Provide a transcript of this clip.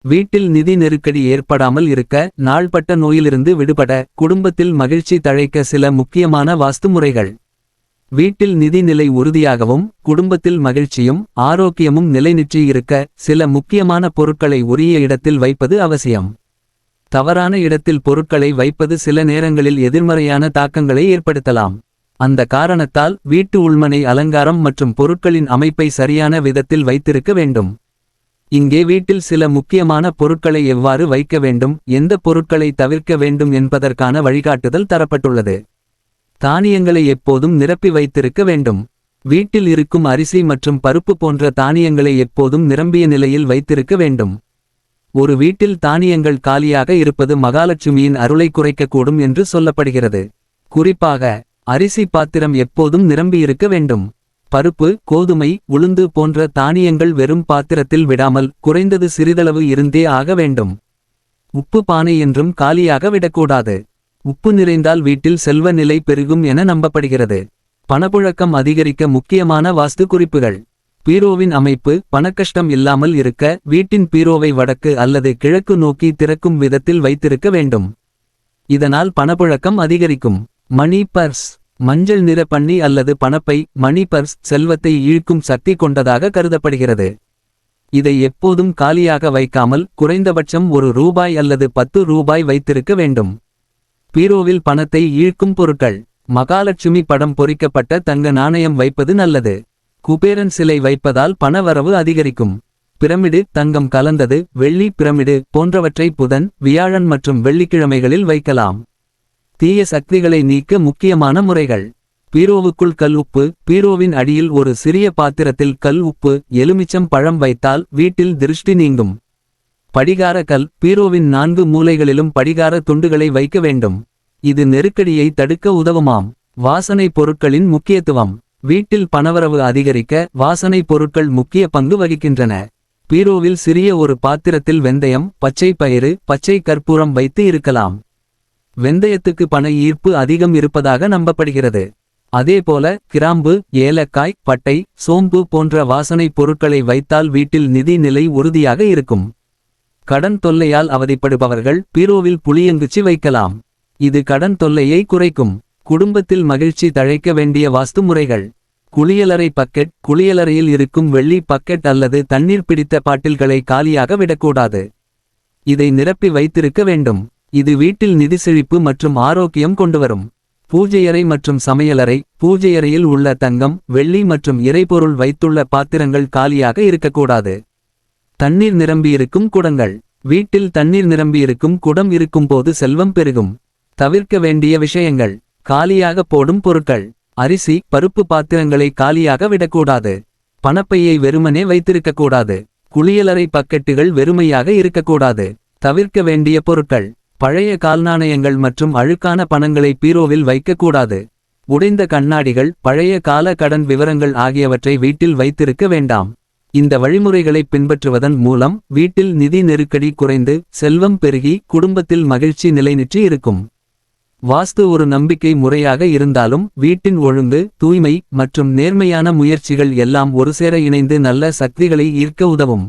வீட்டில் நிதி நெருக்கடி ஏற்படாமல் இருக்க, நாள்பட்ட நோயிலிருந்து விடுபட, குடும்பத்தில் மகிழ்ச்சி தழைக்க சில முக்கியமான வாஸ்து முறைகள். வீட்டில் நிதி நிலை உறுதியாகவும், குடும்பத்தில் மகிழ்ச்சியும் ஆரோக்கியமும் நிலைநிற்றி இருக்க, சில முக்கியமான பொருட்களை உரிய இடத்தில் வைப்பது அவசியம். தவறான இடத்தில் பொருட்களை வைப்பது சில நேரங்களில் எதிர்மறையான தாக்கங்களை ஏற்படுத்தலாம். அந்த காரணத்தால் வீட்டு உள்மனை அலங்காரம் மற்றும் பொருட்களின் அமைப்பை சரியான விதத்தில் வைத்திருக்க வேண்டும். இங்கே வீட்டில் சில முக்கியமான பொருட்களை எவ்வாறு வைக்க வேண்டும், எந்த பொருட்களை தவிர்க்க வேண்டும் என்பதற்கான வழிகாட்டுதல் தரப்பட்டுள்ளது. தானியங்களை எப்போதும் நிரப்பி வைத்திருக்க வேண்டும். வீட்டில் இருக்கும் அரிசி மற்றும் பருப்பு போன்ற தானியங்களை எப்போதும் நிரம்பிய நிலையில் வைத்திருக்க வேண்டும். ஒரு வீட்டில் தானியங்கள் காலியாக இருப்பது மகாலட்சுமியின் அருளை குறைக்கக்கூடும் என்று சொல்லப்படுகிறது. குறிப்பாக அரிசி பாத்திரம் எப்போதும் நிரம்பியிருக்க வேண்டும். பருப்பு, கோதுமை, உளுந்து போன்ற தானியங்கள் வெறும் பாத்திரத்தில் விடாமல் குறைந்தது சிறிதளவு இருந்தே ஆக வேண்டும். உப்பு பானை என்றும் காலியாக விடக்கூடாது. உப்பு நிறைந்தால் வீட்டில் செல்வ நிலை பெருகும் என நம்பப்படுகிறது. பணப்புழக்கம் அதிகரிக்க முக்கியமான வாஸ்து குறிப்புகள். பீரோவின் அமைப்பு பணக்கஷ்டம் இல்லாமல் இருக்க, வீட்டின் பீரோவை வடக்கு அல்லது கிழக்கு நோக்கி திறக்கும் விதத்தில் வைத்திருக்க வேண்டும். இதனால் பணப்புழக்கம் அதிகரிக்கும். மணி பர்ஸ். மஞ்சள் நிற பன்னி அல்லது பணப்பை மணி பர்ஸ் செல்வத்தை ஈழ்க்கும் சக்தி கொண்டதாக கருதப்படுகிறது. இதை எப்போதும் காலியாக வைக்காமல் குறைந்தபட்சம் ரூபாய் அல்லது ரூபாய் வைத்திருக்க வேண்டும். பீரோவில் பணத்தை ஈழ்க்கும் பொருட்கள். மகாலட்சுமி படம் பொறிக்கப்பட்ட தங்க நாணயம் வைப்பது நல்லது. குபேரன் சிலை வைப்பதால் பணவரவு அதிகரிக்கும். பிரமிடு, தங்கம் கலந்தது, வெள்ளி பிரமிடு போன்றவற்றை புதன், வியாழன் மற்றும் வெள்ளிக்கிழமைகளில் வைக்கலாம். தீய சக்திகளை நீக்க முக்கியமான முறைகள். பீரோவுக்குள் கல் உப்பு. பீரோவின் அடியில் ஒரு சிறிய பாத்திரத்தில் கல் உப்பு, எலுமிச்சம் பழம் வைத்தால் வீட்டில் திருஷ்டி நீங்கும். படிகார கல். பீரோவின் 4 மூலைகளிலும் படிகார துண்டுகளை வைக்க வேண்டும். இது நெருக்கடியை தடுக்க உதவுமாம். வாசனை பொருட்களின் முக்கியத்துவம். வீட்டில் பணவரவு அதிகரிக்க வாசனை பொருட்கள் முக்கிய பங்கு வகிக்கின்றன. பீரோவில் சிறிய ஒரு பாத்திரத்தில் வெந்தயம், பச்சை பயிறு, பச்சை கற்பூரம் வைத்து இருக்கலாம். வெந்தயத்துக்கு பண ஈர்ப்பு அதிகம் இருப்பதாக நம்பப்படுகிறது. அதேபோல கிராம்பு, ஏலக்காய், பட்டை, சோம்பு போன்ற வாசனை பொருட்களை வைத்தால் வீட்டில் நிதி நிலை உறுதியாக இருக்கும். கடன் தொல்லையால் அவதிப்படுபவர்கள் பீரோவில் புளியங்குச்சி வைக்கலாம். இது கடன் தொல்லையை குறைக்கும். குடும்பத்தில் மகிழ்ச்சி தழைக்க வேண்டிய வாஸ்து முறைகள். குளியலறை பக்கெட். குளியலறையில் இருக்கும் வெள்ளி பக்கெட் அல்லது தண்ணீர் பிடித்த பாட்டில்களை காலியாக விடக்கூடாது. இதை நிரப்பி வைத்திருக்க வேண்டும். இது வீட்டில் நிதி செழிப்பு மற்றும் ஆரோக்கியம் கொண்டுவரும். பூஜையறை மற்றும் சமையலறை. பூஜையறையில் உள்ள தங்கம், வெள்ளி மற்றும் இறைபொருள் வைத்துள்ள பாத்திரங்கள் காலியாக இருக்கக்கூடாது. தண்ணீர் நிரம்பியிருக்கும் குடங்கள். வீட்டில் தண்ணீர் நிரம்பியிருக்கும் குடம் இருக்கும்போது செல்வம் பெருகும். தவிர்க்க வேண்டிய விஷயங்கள். காலியாக போடும் பொருட்கள். அரிசி, பருப்பு பாத்திரங்களை காலியாக விடக்கூடாது. பணப்பையை வெறுமனே வைத்திருக்கக்கூடாது. குளியலறை பக்கெட்டுகள் வெறுமையாக இருக்கக்கூடாது. தவிர்க்க வேண்டிய பொருட்கள். பழைய கால்நாணயங்கள் மற்றும் அழுக்கான பணங்களை பீரோவில் வைக்கக்கூடாது. உடைந்த கண்ணாடிகள், பழைய கால கடன் விவரங்கள் ஆகியவற்றை வீட்டில் வைத்திருக்க வேண்டாம். இந்த வழிமுறைகளை பின்பற்றுவதன் மூலம் வீட்டில் நிதி நெருக்கடி குறைந்து செல்வம் பெருகி குடும்பத்தில் மகிழ்ச்சி நிலைநிற்றி இருக்கும். வாஸ்து ஒரு நம்பிக்கை முறையாக இருந்தாலும் வீட்டின் ஒழுங்கு, தூய்மை மற்றும் நேர்மையான முயற்சிகள் எல்லாம் ஒருசேர இணைந்து நல்ல சக்திகளை ஈர்க்க உதவும்.